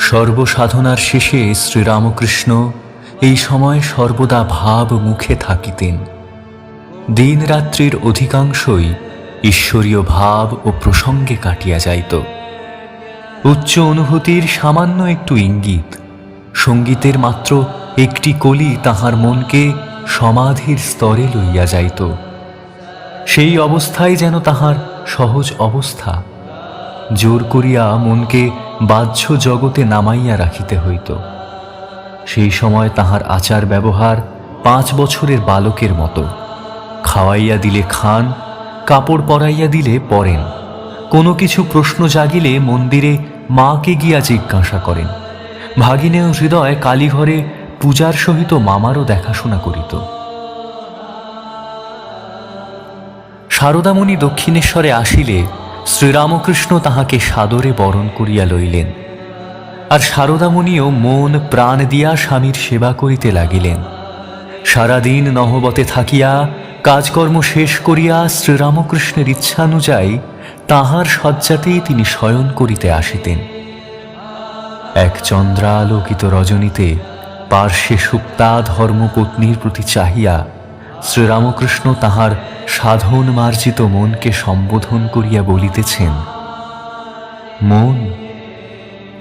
সর্বসাধনার শেষে শ্রীরামকৃষ্ণ এই সময় সর্বদা ভাব মুখে থাকিতেন। দিন রাত্রির অধিকাংশই ঈশ্বরীয় ভাব ও প্রসঙ্গে কাটিয়া যাইত। উচ্চ অনুভূতির সামান্য একটু ইঙ্গিত, সঙ্গীতের মাত্র একটি কলি তাহার মনকে সমাধির স্তরে লইয়া যাইত। সেই অবস্থায় যেন তাহার সহজ অবস্থা, জোর করিয়া মনকে বাহ্য জগতে নামাইয়া রাখিতে হইত। সেই সময় তাহার আচার ব্যবহার 5 বছরের বালকের মতো। খাওয়াইয়া দিলে খান, কাপড় পরাইয়া দিলে পরেন। কোনো কিছু প্রশ্ন জাগিলে মন্দিরে মাকে গিয়া জিজ্ঞাসা করেন। ভাগিনেয় হৃদয় কালীঘরে পূজার সহিত মামারও দেখাশোনা করিত। শারদামণি দক্ষিণেশ্বরে আসিলে শ্রীরামকৃষ্ণ তাহাকে সাদরে বরণ করিয়া লইলেন, আর শারদামণিও মন প্রাণ দিয়া স্বামীর সেবা করিতে লাগিলেন। সারাদিন নহবতে থাকিয়া কাজকর্ম শেষ করিয়া শ্রীরামকৃষ্ণের ইচ্ছানুযায়ী তাহার শয্যাতেই তিনি শয়ন করিতে আসিতেন। এক চন্দ্রালোকিত রজনীতে পার্শ্বে সুপ্তা ধর্মপত্নীর প্রতি চাহিয়া শ্রীরামকৃষ্ণ তাহার সাধন মার্জিত মনকে সম্বোধন করিয়া বলিতেছেন, মন,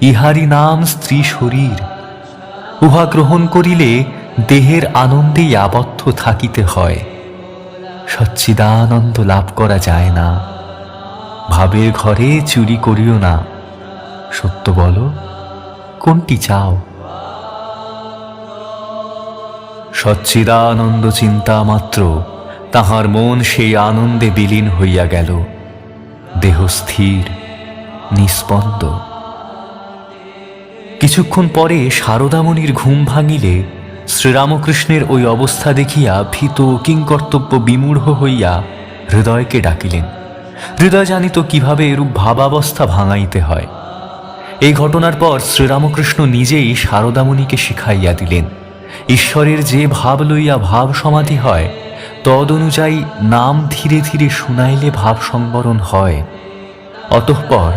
ইহারি নাম স্ত্রী শরীর। উহা গ্রহণ করিলে দেহের আনন্দেই আবদ্ধ থাকিতে হয়, সচ্চিদানন্দ লাভ করা যায় না। ভাবের ঘরে চুরি করিও না, সত্য বলো কোনটি চাও। সচ্চিদানন্দ চিন্তা মাত্র তাহার মন সেই আনন্দে বিলীন হইয়া গেল। দেহ স্থির নিস্পন্দ। কিছুক্ষণ পরে শারদামণির ঘুম ভাঙিলে শ্রীরামকৃষ্ণের ওই অবস্থা দেখিয়া ভীত কিংকর্তব্য বিমূঢ় হইয়া হৃদয়কে ডাকিলেন। হৃদয় জানিত কিভাবে এরূপ ভাবাবস্থা ভাঙাইতে হয়। এই ঘটনার পর শ্রীরামকৃষ্ণ নিজেই শারদামণিকে শিখাইয়া দিলেন, ঈশ্বরের যে ভাব লইয়া ভাব সমাধি হয়, তদ অনুযায়ী নাম ধীরে ধীরে শুনাইলে ভাব সংবরণ হয়। অতঃপর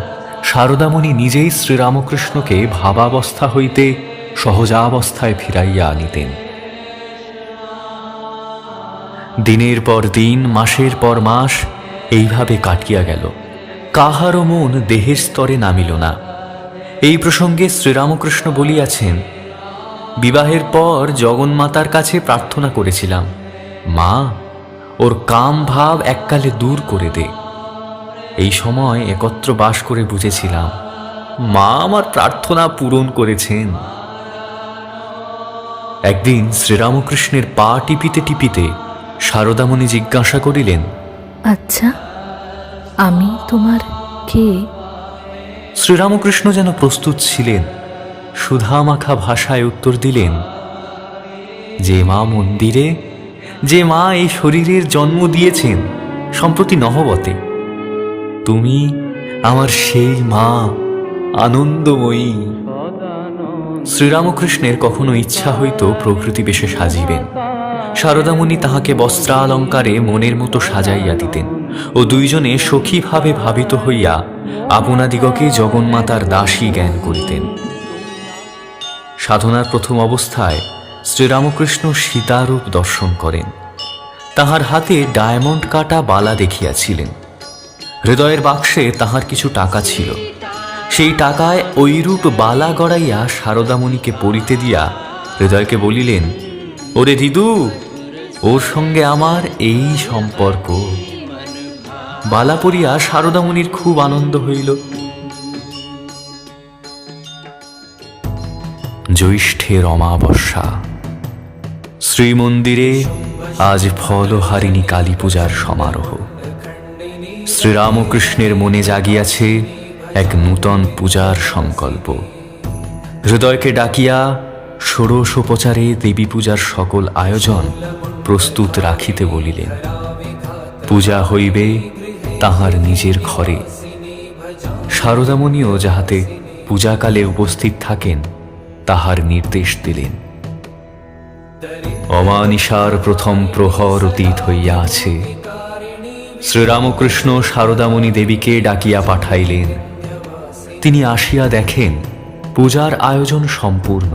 শারদামণি নিজেই শ্রীরামকৃষ্ণকে ভাবাবস্থা হইতে সহজাবস্থায় ফিরাইয়া আনিতেন। দিনের পর দিন, মাসের পর মাস এইভাবে কাটিয়া গেল। কাহারও মন দেহের স্তরে নামিল না। এই প্রসঙ্গে শ্রীরামকৃষ্ণ বলিয়াছেন, বিবাহের পর জগন্মাতার কাছে প্রার্থনা করেছিলাম, মা, ওর কাম ভাব এককালে দূর করে দে। এই সময় একত্র বাস করে বুঝেছিলাম, মা আমার প্রার্থনা পূরণ করেছেন। একদিন শ্রীরামকৃষ্ণের পা টিপিতে টিপিতে শারদামণি জিজ্ঞাসা করিলেন, আচ্ছা, আমি তোমার কে? শ্রীরামকৃষ্ণ যেন প্রস্তুত ছিলেন, সুধামাখা ভাষায় উত্তর দিলেন, যে মা মন্দিরে, যে মা এই শরীরের জন্ম দিয়েছেন সম্প্রতি নহবতে, তুমি আমার সেই মা, আনন্দময়ী। শ্রীরামকৃষ্ণের কখনো ইচ্ছা হইত প্রকৃতি বেশে সাজিবেন। শারদামণি তাহাকে বস্ত্রালঙ্কারে মনের মতো সাজাইয়া দিতেন ও দুইজনে সখীভাবে ভাবিত হইয়া আপনাদিগকে জগন্মাতার দাসী জ্ঞান করিতেন। সাধনার প্রথম অবস্থায় শ্রীরামকৃষ্ণ সীতারূপ দর্শন করেন। তাহার হাতে ডায়মন্ড কাটা বালা দেখিয়াছিলেন। হৃদয়ের বাক্সে তাহার কিছু টাকা ছিল। সেই টাকায় ঐরূপ বালা গড়াইয়া শারদামণিকে পরিতে দিয়া হৃদয়কে বলিলেন, ওরে দিদু, ওর সঙ্গে আমার এই সম্পর্ক। বালা পরিয়া শারদামণির খুব আনন্দ হইল। জ্যৈষ্ঠের অমাবস্যা। শ্রীমন্দিরে আজ ফলহারিণী কালী পূজার সমারোহ। শ্রীরামকৃষ্ণের মনে জাগিয়াছে এক নূতন পূজার সংকল্প। হৃদয়কে ডাকিয়া ষোড়শোপচারে দেবী পূজার সকল আয়োজন প্রস্তুত রাখিতে বলিলেন। পূজা হইবে তাহার নিজের ঘরে। শারদামণিও যাহাতে পূজাকালে উপস্থিত থাকেন তাহার নির্দেশ দিলেন। অমানিসার প্রথম প্রহর অতীত হইয়া আছে। শ্রীরামকৃষ্ণ শারদামণি দেবীকে ডাকিয়া পাঠাইলেন। তিনি আসিয়া দেখেন পূজার আয়োজন সম্পূর্ণ।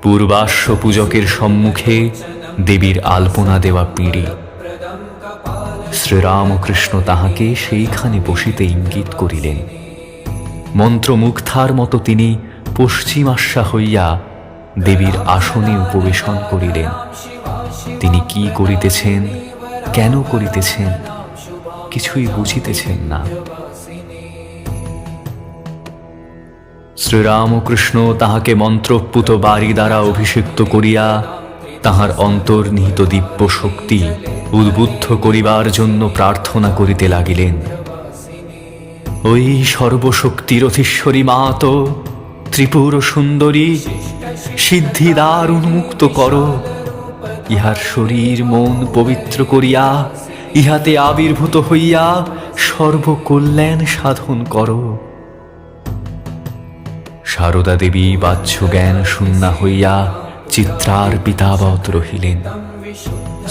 পূর্বাশ্ব পূজকের সম্মুখে দেবীর আলপনা দেওয়া পিঁড়ি। শ্রীরামকৃষ্ণ তাহাকে সেইখানে বসিতে ইঙ্গিত করিলেন। মন্ত্রমুগ্ধার মতো তিনি পশ্চিমাস্যা হইয়া দেবীর আসনে উপবেশন করিলেন। তিনি কি করিতেছেন, কেন করিতেছেন, কিছুই বুঝিতেছেন না। শ্রীরামকৃষ্ণ তাহাকে মন্ত্রপুত বাড়ি দ্বারা অভিষিক্ত করিয়া তাহার অন্তর্নিহিত দিব্য শক্তি উদ্বুদ্ধ করিবার জন্য প্রার্থনা করিতে লাগিলেন। ওই সর্বশক্তির অধীশ্বরী মাত, ত্রিপুর সুন্দরী, সিদ্ধিদ্বার উন্মুক্ত কর। ইহার শরীর মন পবিত্র করিয়া ইহাতে আবির্ভূত হইয়া সর্বকল্যাণ সাধন কর। সারদা দেবী বাহ্য জ্ঞান শূন্যা হইয়া চিত্রার পিতাবৎ রহিলেন।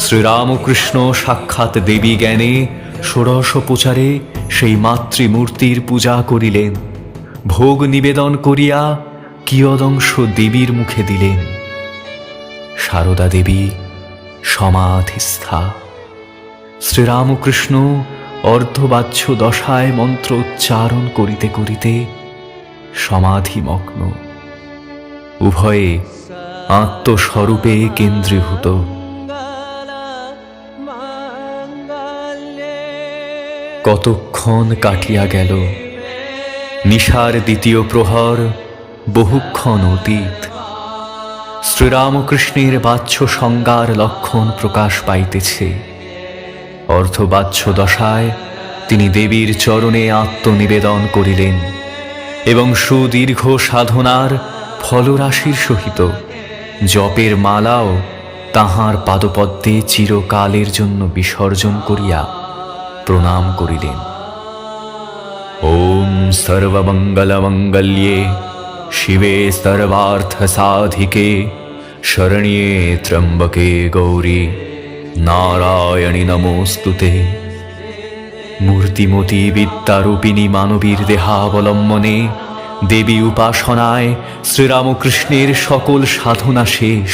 শ্রীরামকৃষ্ণ সাক্ষাৎ দেবী জ্ঞানে ষোড়শ প্রচারে সেই মাতৃমূর্তির পূজা করিলেন। ভোগ নিবেদন করিয়া কিয়দংশ দেবীর মুখে দিলেন। সারদা দেবী সমাধিস্থা। শ্রীরামকৃষ্ণ অর্ধবাচ্য দশায় মন্ত্র উচ্চারণ করিতে করিতে সমাধিমগ্ন, উভয়ে আত্মস্বরূপে কেন্দ্রীভূত। কতক্ষণ কাটিয়া গেল। নিশার দ্বিতীয় প্রহর, বহুক্ষণ অতীত। শ্রীরামকৃষ্ণের বাচ্য সংজ্ঞার লক্ষণ প্রকাশ পাইতেছে। অর্ধবাচ্য দশায় তিনি দেবীর চরণে আত্মনিবেদন করিলেন এবং সুদীর্ঘ সাধনার ফলরাশির সহিত জপের মালাও তাহার পাদপদ্মে চিরকালের জন্য বিসর্জন করিয়া প্রণাম করিলেন। ওম সর্বমঙ্গলমঙ্গল্যে শিবে সর্বার্থ সাধিকে শরণ্যে ত্র্যম্বকে গৌরী নারায়ণী নমোস্তুতে। মূর্তিমতী বিদ্যারূপিণী মানবীর দেহাবলম্বনে দেবী উপাসনায় শ্রীরামকৃষ্ণের সকল সাধনা শেষ।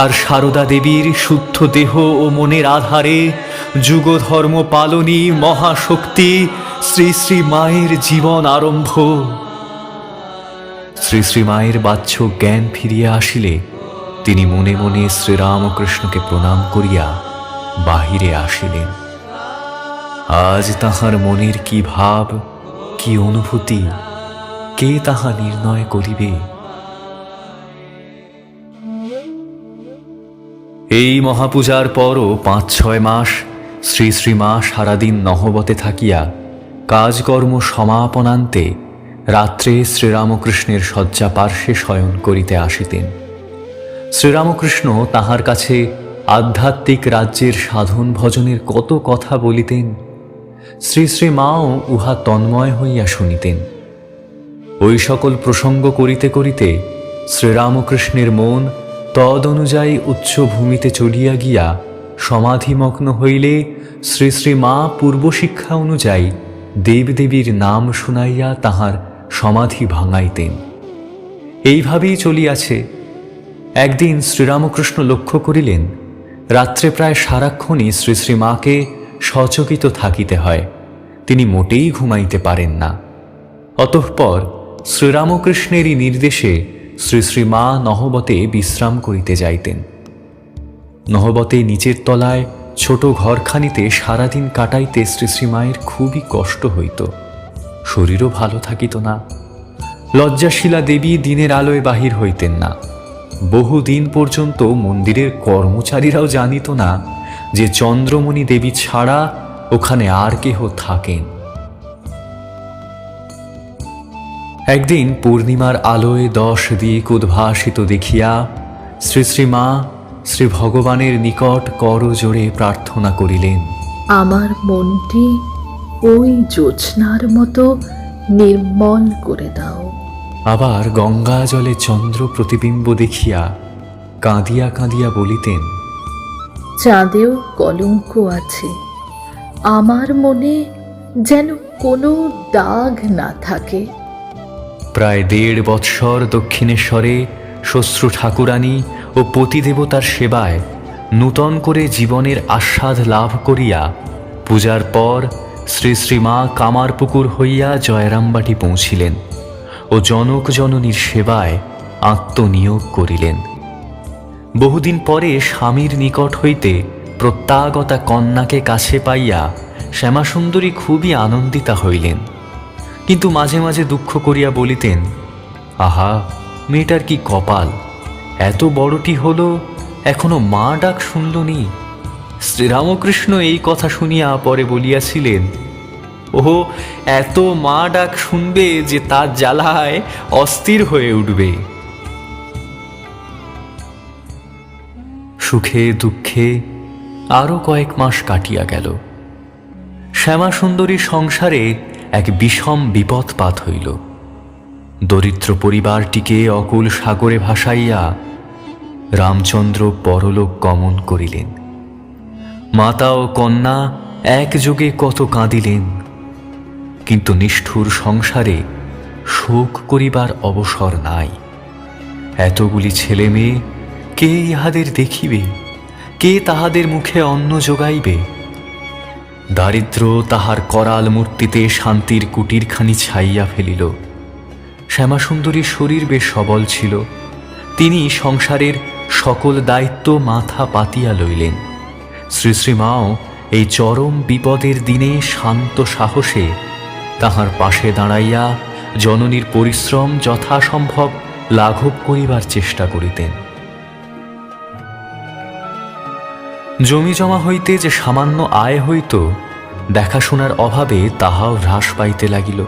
আর সারদা দেবীর শুদ্ধ দেহ ও মনের আধারে যুগধর্ম পালনী মহাশক্তি শ্রী শ্রী মায়ের জীবন আরম্ভ। শ্রী শ্রী মায়ের বাহ্য জ্ঞান ফিরিয়া আসিলে তিনি মনে মনে শ্রীরামকৃষ্ণকে প্রণাম করিয়া বাহিরে আসিলেন। আজ তাহার মনের কি ভাব, কি অনুভূতি, কে তাহা নির্ণয় করিবে? এই মহাপূজার পরও ৫-৬ মাস শ্রী শ্রী মা সারাদিন নহবতে থাকিয়া কাজকর্ম সমাপনান্তে রাত্রে শ্রীরামকৃষ্ণের শয্যা পার্শ্বে শয়ন করিতে আসিতেন। শ্রীরামকৃষ্ণ তাহার কাছে আধ্যাত্মিক রাজ্যের সাধন ভজনের কত কথা বলিতেন। শ্রী শ্রী মাও উহা তন্ময় হইয়া শুনিতেন। ওই সকল প্রসঙ্গ করিতে করিতে শ্রীরামকৃষ্ণের মন তদ অনুযায়ী উচ্চভূমিতে চলিয়া গিয়া সমাধিমগ্ন হইলে শ্রী শ্রী মা পূর্বশিক্ষা অনুযায়ী দেবদেবীর নাম শুনাইয়া তাহার সমাধি ভাঙাইতেন। এইভাবেই চলিয়াছে। একদিন শ্রীরামকৃষ্ণ লক্ষ্য করিলেন রাত্রে প্রায় সারাক্ষণই শ্রী শ্রী মাকে সচকিত থাকিতে হয়। তিনি মোটেই ঘুমাইতে পারেন না। অতঃপর শ্রীরামকৃষ্ণেরই নির্দেশে শ্রী শ্রী মা নহবতে বিশ্রাম করিতে যাইতেন। নহবতে নিচের তলায় ছোট ঘরখানিতে সারাদিন কাটাইতে শ্রী শ্রী মায়ের খুবই কষ্ট হইত। শরীরও ভালো থাকিত না। লজ্জাশীলা দেবী দিনের আলোয় বাহির হইতেন না। বহুদিন পর্যন্ত মন্দিরের কর্মচারীরাও জানিত না যে চন্দ্রমণি দেবী ছাড়া ওখানে আর কেহ থাকেন। একদিন পূর্ণিমার আলোয় 10 দিক উদ্ভাসিত দেখিয়া শ্রী শ্রী মা শ্রী ভগবানের নিকট করজোড়ে প্রার্থনা করিলেন, আমার মনটি ওই জ্যোৎস্নার মতো নির্মল করে দাও। আবার গঙ্গা জলে চন্দ্র প্রতিবিম্ব দেখিয়া কাঁদিয়া কাঁদিয়া বলিতেন, চাঁদেও কলঙ্ক আছে, আমার মনে যেন কোনো দাগ না থাকে। প্রায় 1.5 বৎসর দক্ষিণেশ্বরে শ্বশ্রু ঠাকুরানী ও পতিদেবতার সেবায় নূতন করে জীবনের আস্বাদ লাভ করিয়া পূজার পর শ্রী শ্রীমা কামারপুকুর হইয়া জয়রামবাটি পৌঁছিলেন ও জনক জননীর সেবায় আত্মনিয়োগ করিলেন। বহুদিন পরে স্বামীর নিকট হইতে প্রত্যাগতা কন্যাকে কাছে পাইয়া শ্যামাসুন্দরী খুবই আনন্দিতা হইলেন, কিন্তু মাঝে মাঝে দুঃখ করিয়া বলিতেন, আহা, মেয়েটার কি কপাল, এত বড়টি হলো এখনো মা ডাক শুনলনি। শ্রীরামকৃষ্ণ এই কথা শুনিয়া পরে বলিয়াছিলেন, ওহো, এত মা ডাক শুনবে যে তার জ্বালায় অস্থির হয়ে উঠবে। সুখে দুঃখে আরো কয়েক মাস কাটিয়া গেল। শ্যামাসুন্দরীর সংসারে এক বিষম বিপদপাত হইল। দরিদ্র পরিবারটিকে অকুল সাগরে ভাসাইয়া রামচন্দ্র পরলোক গমন করিলেন। মাতা ও কন্যা একযোগে কত কাঁদিলেন, কিন্তু নিষ্ঠুর সংসারে শোক করিবার অবসর নাই। এতগুলি ছেলে মেয়ে, কে ইহাদের দেখিবে, কে তাহাদের মুখে অন্ন যোগাইবে? দারিদ্র তাহার করাল মূর্তিতে শান্তির কুটিরখানি ছাইয়া ফেলিল। শ্যামাসুন্দরীর শরীর বেশ সবল ছিল, তিনি সংসারের সকল দায়িত্ব মাথা পাতিয়া লইলেন। শ্রী শ্রীমাও এই চরম বিপদের দিনে শান্ত সাহসে তাহার পাশে দাঁড়াইয়া জননীর পরিশ্রম যথাসম্ভব লাঘব করিবার চেষ্টা করিতেন। জমি জমা হইতে যে সামান্য আয় হইত, দেখাশোনার অভাবে তাহাও হ্রাস পাইতে লাগিল।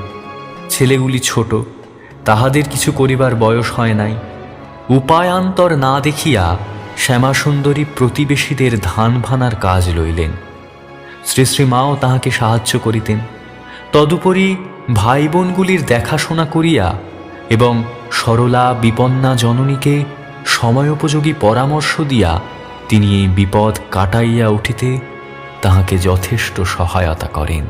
ছেলেগুলি ছোট, তাহাদের কিছু করিবার বয়স হয় নাই। উপায়ান্তর না দেখিয়া শ্যামাসুন্দরী প্রতিবেশীদের ধান ভানার কাজ লইলেন। শ্রী শ্রীমাও তাহাকে সাহায্য করিতেন। তদুপরি ভাই বোনগুলির দেখাশোনা করিয়া এবং সরলা বিপন্না জননীকে সময়োপযোগী পরামর্শ দিয়া তিনি এই বিপদ কাটাইয়া উঠিতে তাহাকে যথেষ্ট সহায়তা করেন।